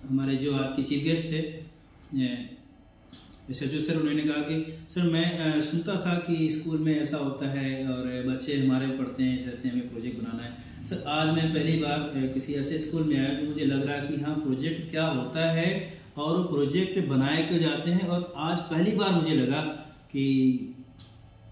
हमारे जो आपके चीफ गेस्ट थे सचू सर, उन्होंने कहा कि सर मैं सुनता था कि स्कूल में ऐसा होता है और बच्चे हमारे पढ़ते हैं, चाहते हैं हमें प्रोजेक्ट बनाना है। सर आज मैं पहली बार किसी ऐसे स्कूल में आया जो मुझे लग रहा कि हाँ प्रोजेक्ट क्या होता है और वो प्रोजेक्ट बनाए क्यों जाते हैं। और आज पहली बार मुझे लगा कि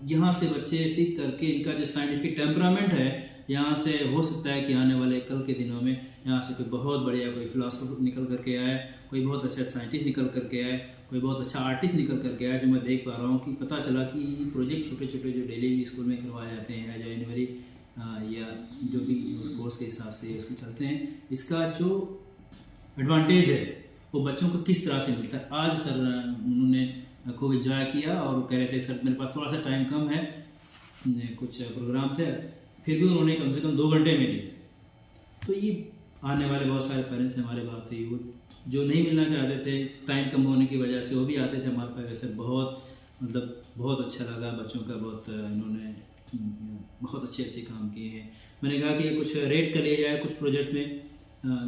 यहाँ से बच्चे सीख करके इनका जो साइंटिफिक टेम्परामेंट है यहाँ से हो सकता है कि आने वाले कल के दिनों में यहाँ से कोई बहुत बढ़िया कोई फिलोसफर निकल करके आए, कोई बहुत अच्छा साइंटिस्ट निकल करके आए, कोई बहुत अच्छा आर्टिस्ट निकल करके आया। जो मैं देख पा रहा हूँ कि पता चला कि प्रोजेक्ट छोटे छोटे जो डेली स्कूल में करवाए जाते हैं या जनवरी या जो भी उस कोर्स के हिसाब से उसके चलते हैं, इसका जो एडवांटेज है वो बच्चों को किस तरह से मिलता है। आज सर उन्होंने खूब इंजॉय किया और कह रहे थे सर मेरे पास थोड़ा सा टाइम कम है, कुछ प्रोग्राम थे, फिर भी उन्होंने कम से कम 2 घंटे में दिए। तो ये आने वाले बहुत सारे पेरेंट्स हैं हमारे बात हुई, वो जो नहीं मिलना चाहते थे टाइम कम होने की वजह से वो भी आते थे हमारे पास। वैसे बहुत अच्छा लगा बच्चों का, बहुत इन्होंने बहुत अच्छे काम किए हैं। मैंने कहा कि कुछ रेट कर लिया जाए कुछ प्रोजेक्ट में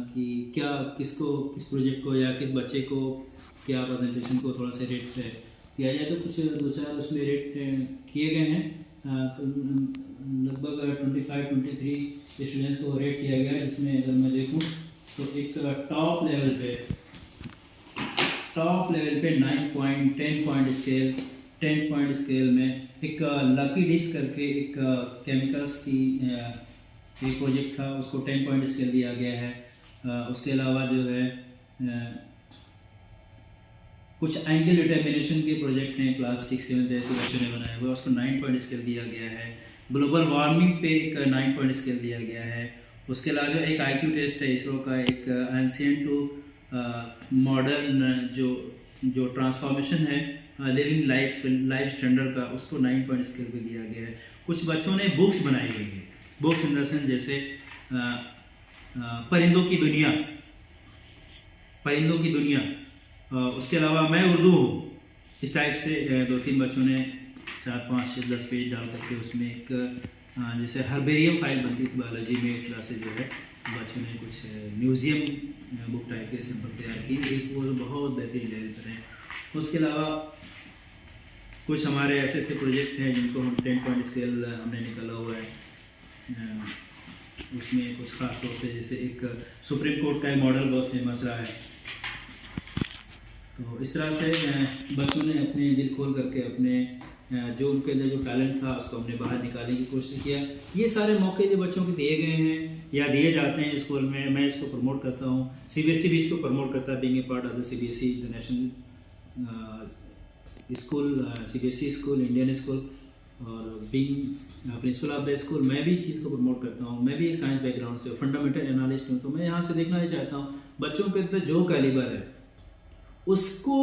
कि क्या किस प्रोजेक्ट को या किस बच्चे को क्या प्रेजेंटेशन को थोड़ा सा रेट किया जाए। तो कुछ 2-4 उसमें रेट किए गए हैं। लगभग 25-23 स्टूडेंट्स को रेट किया गया है, जिसमें अगर मैं देखूं तो एक टॉप लेवल पे 10 पॉइंट स्केल में एक लकी डिश करके एक केमिकल्स की एक प्रोजेक्ट था, उसको 10 पॉइंट स्केल दिया गया है। उसके अलावा जो है कुछ एंगल डिटर्मिनेशन के प्रोजेक्ट हैं क्लास 6-7 के बच्चों ने बनाया हुआ, उसको 9 पॉइंट स्केल दिया गया है। ग्लोबल वार्मिंग पे एक 9 पॉइंट स्केल दिया गया है। उसके अलावा जो एक IQ टेस्ट है इसरो का, एक एंशिएंट टू मॉडर्न जो ट्रांसफॉर्मेशन है लिविंग लाइफ स्टैंडर्ड का, उसको 9 पॉइंट स्केल पे दिया गया है। कुछ बच्चों ने बुक्स बनाई हुई है, बुक्स इन द सेंस जैसे परिंदों की दुनिया। उसके अलावा मैं उर्दू हूँ, इस टाइप से 2-3 बच्चों ने 4-5-10 पेज डाल करके उसमें एक जैसे हर्बेरियम फाइल बनती थी बायोलॉजी में, इस तरह से जो है बच्चों ने कुछ म्यूज़ियम बुक टाइप के सिंपल तैयार की, एक वो बहुत बेहतरीन लेवल पर हैं। उसके अलावा कुछ हमारे ऐसे प्रोजेक्ट हैं जिनको हम 10 पॉइंट स्केल हमने निकाला हुआ है। उसमें कुछ खास तौर से जैसे एक सुप्रीम कोर्ट का मॉडल बहुत फेमस रहा है। तो इस तरह से बच्चों ने अपने दिल खोल करके अपने जो उनके अंदर जो टैलेंट था उसको हमने बाहर निकालने की कोशिश किया। ये सारे मौके जो बच्चों को दिए गए हैं या दिए जाते हैं स्कूल में, मैं इसको प्रमोट करता हूँ। CBSE भी इसको प्रमोट करता है, being a part of the CBSE international school, CBSE school, Indian school, और being principal of the school मैं भी इस चीज़ को प्रमोट करता हूँ। मैं भी एक साइंस बैकग्राउंड से फंडामेंटल एनालिस्ट हूँ, तो मैं यहाँ से देखना ही चाहता हूँ बच्चों के अंदर जो कैलिबर है उसको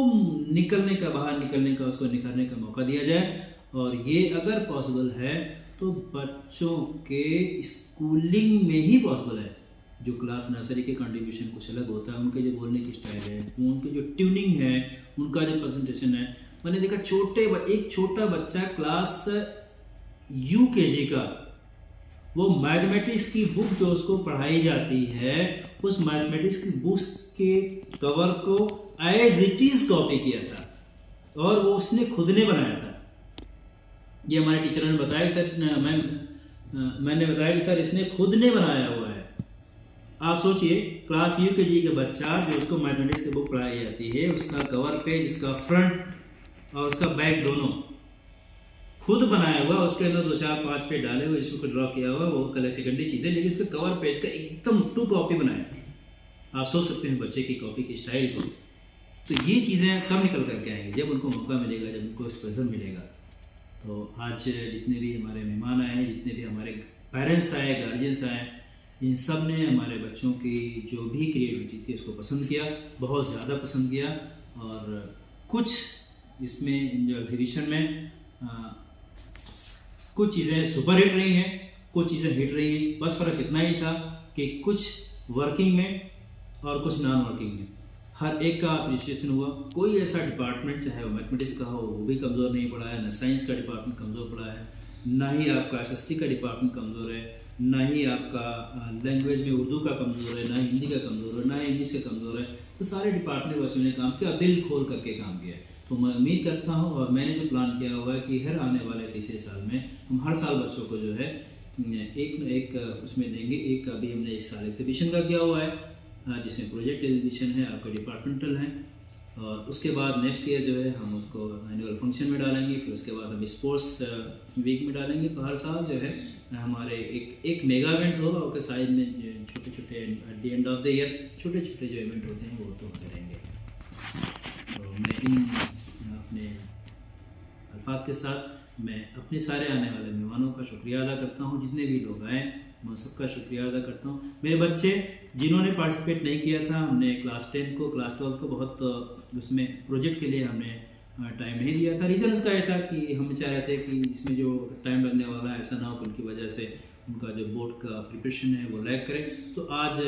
बाहर निकलने का, उसको निखारने का मौका दिया जाए। और ये अगर पॉसिबल है तो बच्चों के स्कूलिंग में ही पॉसिबल है। जो क्लास नर्सरी के कंट्रीब्यूशन कुछ अलग होता है, उनके जो बोलने की स्टाइल है, उनकी जो ट्यूनिंग है, उनका जो प्रेजेंटेशन है। मैंने देखा एक छोटा बच्चा क्लास UKG का, वो मैथमेटिक्स की बुक जो उसको पढ़ाई जाती है, उस मैथमेटिक्स की बुक्स के कवर को एज इट इज कॉपी किया था और वो उसने खुद ने बनाया था। ये हमारे टीचरों ने बताया सर, मैंने बताया कि सर इसने खुद ने बनाया हुआ है। आप सोचिए क्लास UKG का बच्चा जो उसको मैथमेटिक्स की बुक पढ़ाई जाती है, उसका कवर पेज, उसका फ्रंट और उसका बैक दोनों खुद बनाया हुआ, उसके अंदर 2-4-5 पेज डाले हुए, इसको ड्रॉ किया हुआ, वो कलर सेकेंडरी चीज़ें, लेकिन उसके कवर पेज का एकदम 2 कॉपी बनाया। आप सोच सकते हैं बच्चे की कॉपी की स्टाइल को। तो ये चीज़ें कब निकल करके आएंगी, जब उनको मौका मिलेगा, जब उनको एक्सपोजर मिलेगा। तो आज जितने भी हमारे मेहमान आए, जितने भी हमारे पेरेंट्स आए, गार्जियंस आए, इन सब ने हमारे बच्चों की जो भी क्रिएटिविटी थी उसको पसंद किया, बहुत ज़्यादा पसंद किया। और कुछ इसमें जो एग्जीबिशन में कुछ चीज़ें सुपर हिट रही हैं, कुछ चीज़ें हिट रही हैं। बस फ़र्क इतना ही था कि कुछ वर्किंग में और कुछ नॉन वर्किंग में हर एक का अप्रिशिएशन हुआ। कोई ऐसा डिपार्टमेंट चाहे वो मैथमेटिक्स का हो वो भी कमज़ोर नहीं पड़ा है, ना साइंस का डिपार्टमेंट कमज़ोर पड़ा है, ना ही आपका SST का डिपार्टमेंट कमज़ोर है, ना ही आपका लैंग्वेज में उर्दू का कमज़ोर है, ना हिंदी का कमज़ोर है, ना इंग्लिश का कमज़ोर है। तो सारे डिपार्टमेंट वासियों ने काम किया, दिल खोल करके काम किया। तो मैं उम्मीद करता हूँ और मैंने जो प्लान किया हुआ है कि हर आने वाले तीसरे साल में हम हर साल बच्चों को जो है एक न एक उसमें देंगे। एक अभी हमने इस साल एग्जीबिशन का किया हुआ है जिसमें प्रोजेक्ट एग्जीबिशन है, आपका डिपार्टमेंटल है, और उसके बाद नेक्स्ट ईयर जो है हम उसको एनुअल फंक्शन में डालेंगे, फिर उसके बाद हम स्पोर्ट्स वीक में डालेंगे। तो हर साल जो है हमारे एक मेगा इवेंट होगा, उसके साइड में छोटे छोटे at the end of the year छोटे छोटे जो इवेंट होते हैं वो तो करेंगे। तो मैं इन अपने अल्फाज के साथ मैं अपने सारे आने वाले मेहमानों का शुक्रिया अदा करता हूँ। जितने भी लोग आए मैं सबका शुक्रिया अदा करता हूँ। मेरे बच्चे जिन्होंने पार्टिसिपेट नहीं किया था, हमने क्लास 10 को क्लास 12 को बहुत उसमें प्रोजेक्ट के लिए हमने टाइम नहीं दिया था। रीज़न उसका यह था कि हम चाह रहे थे कि इसमें जो टाइम लगने वाला है ऐसा ना हो कि उनकी वजह से उनका जो बोर्ड का प्रिपरेशन है वो लैग करे। तो आज